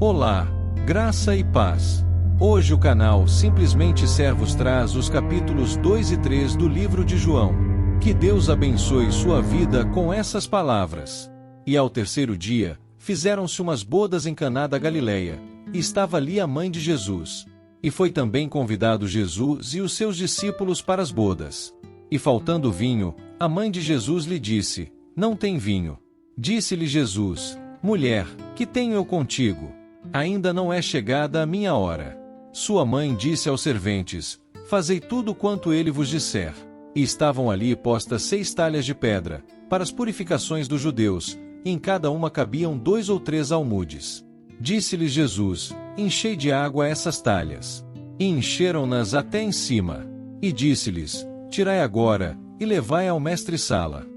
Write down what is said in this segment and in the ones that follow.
Olá, graça e paz. Hoje o canal Simplesmente Servos traz os capítulos 2 e 3 do livro de João. Que Deus abençoe sua vida com essas palavras. E ao terceiro dia, fizeram-se umas bodas em Caná da Galileia, e estava ali a mãe de Jesus. E foi também convidado Jesus e os seus discípulos para as bodas. E faltando vinho, a mãe de Jesus lhe disse: Não tem vinho. Disse-lhe Jesus: Mulher, que tenho eu contigo? Ainda não é chegada a minha hora. Sua mãe disse aos serventes: Fazei tudo quanto ele vos disser. E estavam ali postas 6 talhas de pedra, para as purificações dos judeus, e em cada uma cabiam 2 ou 3 almudes. Disse-lhes Jesus: Enchei de água essas talhas. E encheram-nas até em cima. E disse-lhes: Tirai agora, e levai ao mestre-sala.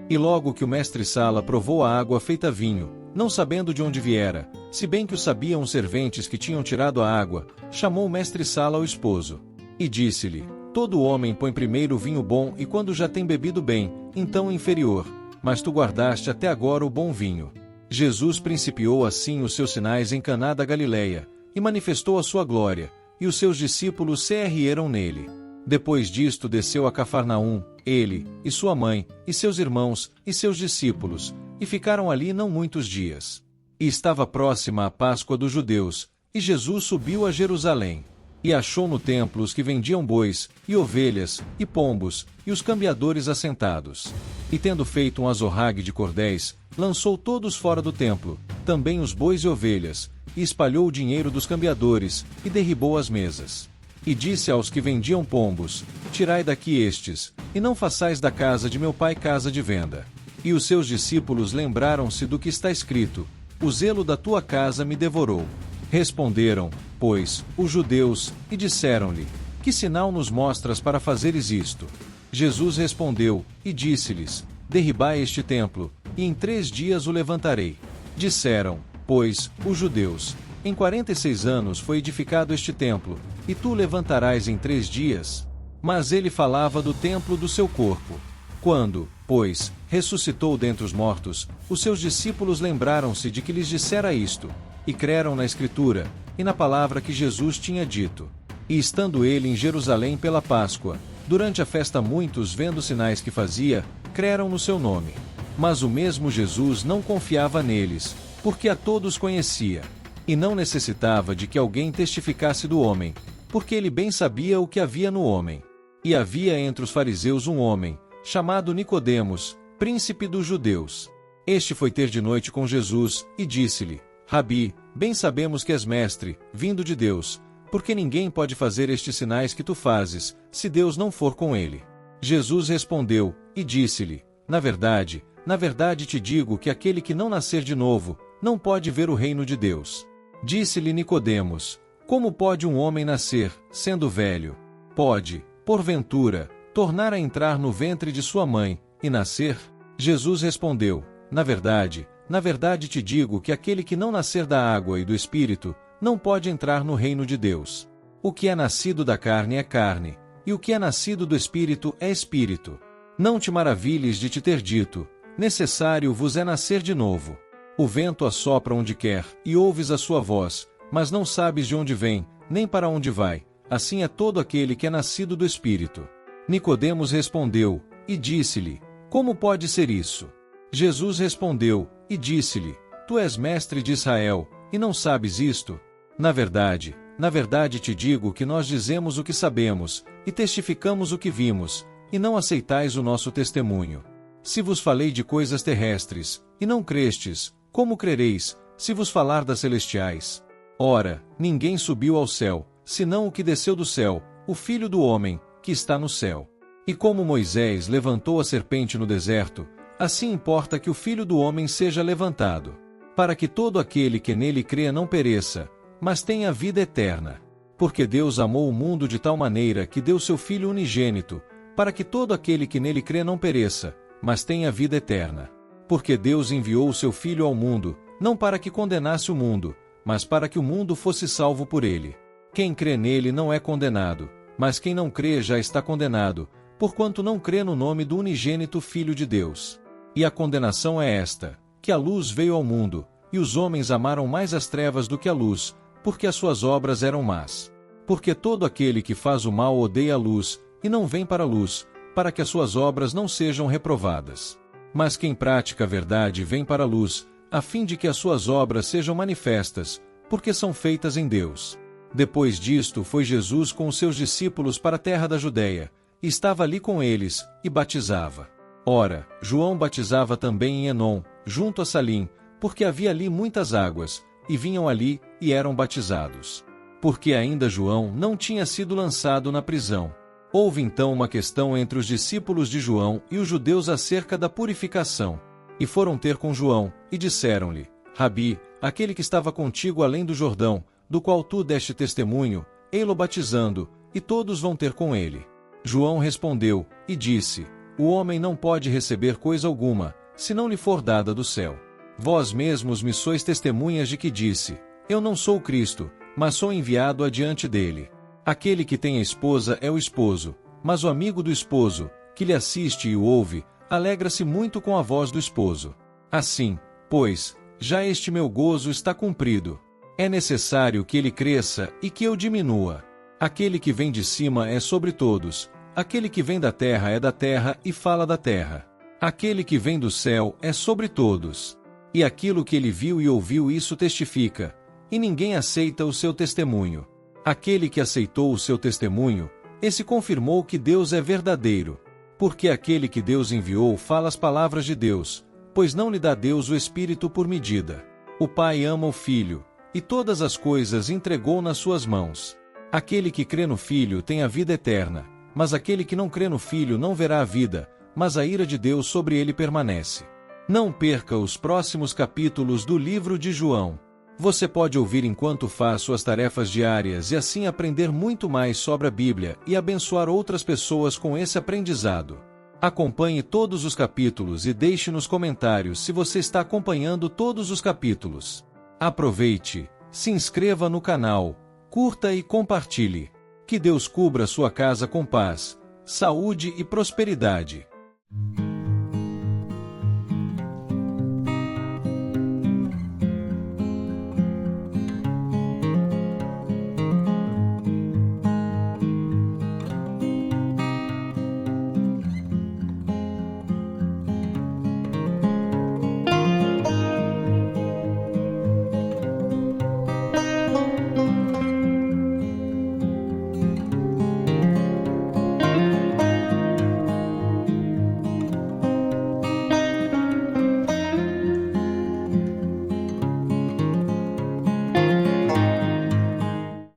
E logo que o mestre-sala provou a água feita vinho, não sabendo de onde viera, se bem que o sabiam os serventes que tinham tirado a água, chamou o mestre-sala ao esposo. E disse-lhe: Todo homem põe primeiro o vinho bom e quando já tem bebido bem, então o inferior, mas tu guardaste até agora o bom vinho. Jesus principiou assim os seus sinais em Caná da Galileia, e manifestou a sua glória, e os seus discípulos se rieram nele. Depois disto desceu a Cafarnaum, ele, e sua mãe, e seus irmãos, e seus discípulos, e ficaram ali não muitos dias. E estava próxima a Páscoa dos judeus, e Jesus subiu a Jerusalém. E achou no templo os que vendiam bois, e ovelhas, e pombos, e os cambiadores assentados. E tendo feito um azorrague de cordéis, lançou todos fora do templo, também os bois e ovelhas, e espalhou o dinheiro dos cambiadores, e derribou as mesas. E disse aos que vendiam pombos: Tirai daqui estes, e não façais da casa de meu pai casa de venda. E os seus discípulos lembraram-se do que está escrito: O zelo da tua casa me devorou. Responderam, pois, os judeus, e disseram-lhe: Que sinal nos mostras para fazeres isto? Jesus respondeu, e disse-lhes: Derribai este templo, e em 3 dias o levantarei. Disseram, pois, os judeus: Em 46 anos foi edificado este templo, e tu o levantarás em 3 dias? Mas ele falava do templo do seu corpo. Quando, pois, ressuscitou dentre os mortos, os seus discípulos lembraram-se de que lhes dissera isto, e creram na Escritura, e na palavra que Jesus tinha dito. E estando ele em Jerusalém pela Páscoa, durante a festa muitos, vendo os sinais que fazia, creram no seu nome. Mas o mesmo Jesus não confiava neles, porque a todos conhecia. E não necessitava de que alguém testificasse do homem, porque ele bem sabia o que havia no homem. E havia entre os fariseus um homem, chamado Nicodemos, príncipe dos judeus. Este foi ter de noite com Jesus, e disse-lhe: Rabi, bem sabemos que és mestre, vindo de Deus, porque ninguém pode fazer estes sinais que tu fazes, se Deus não for com ele. Jesus respondeu, e disse-lhe: na verdade te digo que aquele que não nascer de novo, não pode ver o reino de Deus. Disse-lhe Nicodemos: Como pode um homem nascer, sendo velho? Pode, porventura, tornar a entrar no ventre de sua mãe, e nascer? Jesus respondeu: Na verdade te digo que aquele que não nascer da água e do Espírito, não pode entrar no reino de Deus. O que é nascido da carne é carne, e o que é nascido do Espírito é Espírito. Não te maravilhes de te ter dito: necessário vos é nascer de novo. O vento assopra onde quer, e ouves a sua voz, mas não sabes de onde vem, nem para onde vai. Assim é todo aquele que é nascido do Espírito. Nicodemos respondeu, e disse-lhe: Como pode ser isso? Jesus respondeu, e disse-lhe: Tu és mestre de Israel, e não sabes isto? Na verdade te digo que nós dizemos o que sabemos, e testificamos o que vimos, e não aceitais o nosso testemunho. Se vos falei de coisas terrestres, e não crestes, como crereis, se vos falar das celestiais? Ora, ninguém subiu ao céu, senão o que desceu do céu, o Filho do homem, que está no céu. E como Moisés levantou a serpente no deserto, assim importa que o Filho do homem seja levantado, para que todo aquele que nele crê não pereça, mas tenha vida eterna. Porque Deus amou o mundo de tal maneira que deu seu Filho unigênito, para que todo aquele que nele crê não pereça, mas tenha vida eterna. Porque Deus enviou o seu Filho ao mundo, não para que condenasse o mundo, mas para que o mundo fosse salvo por ele. Quem crê nele não é condenado, mas quem não crê já está condenado, porquanto não crê no nome do unigênito Filho de Deus. E a condenação é esta, que a luz veio ao mundo, e os homens amaram mais as trevas do que a luz, porque as suas obras eram más. Porque todo aquele que faz o mal odeia a luz, e não vem para a luz, para que as suas obras não sejam reprovadas. Mas quem pratica a verdade vem para a luz, a fim de que as suas obras sejam manifestas, porque são feitas em Deus. Depois disto foi Jesus com os seus discípulos para a terra da Judeia, e estava ali com eles, e batizava. Ora, João batizava também em Enom, junto a Salim, porque havia ali muitas águas, e vinham ali, e eram batizados. Porque ainda João não tinha sido lançado na prisão. Houve então uma questão entre os discípulos de João e os judeus acerca da purificação. E foram ter com João, e disseram-lhe: Rabi, aquele que estava contigo além do Jordão, do qual tu deste testemunho, ei-lo batizando, e todos vão ter com ele. João respondeu, e disse: O homem não pode receber coisa alguma, se não lhe for dada do céu. Vós mesmos me sois testemunhas de que disse: Eu não sou o Cristo, mas sou enviado adiante dele. Aquele que tem a esposa é o esposo, mas o amigo do esposo, que lhe assiste e o ouve, alegra-se muito com a voz do esposo. Assim, pois, já este meu gozo está cumprido. É necessário que ele cresça e que eu diminua. Aquele que vem de cima é sobre todos, aquele que vem da terra é da terra e fala da terra. Aquele que vem do céu é sobre todos. E aquilo que ele viu e ouviu isso testifica, e ninguém aceita o seu testemunho. Aquele que aceitou o seu testemunho, esse confirmou que Deus é verdadeiro. Porque aquele que Deus enviou fala as palavras de Deus, pois não lhe dá Deus o Espírito por medida. O Pai ama o Filho, e todas as coisas entregou nas suas mãos. Aquele que crê no Filho tem a vida eterna, mas aquele que não crê no Filho não verá a vida, mas a ira de Deus sobre ele permanece. Não perca os próximos capítulos do livro de João. Você pode ouvir enquanto faz suas tarefas diárias e assim aprender muito mais sobre a Bíblia e abençoar outras pessoas com esse aprendizado. Acompanhe todos os capítulos e deixe nos comentários se você está acompanhando todos os capítulos. Aproveite, se inscreva no canal, curta e compartilhe. Que Deus cubra sua casa com paz, saúde e prosperidade.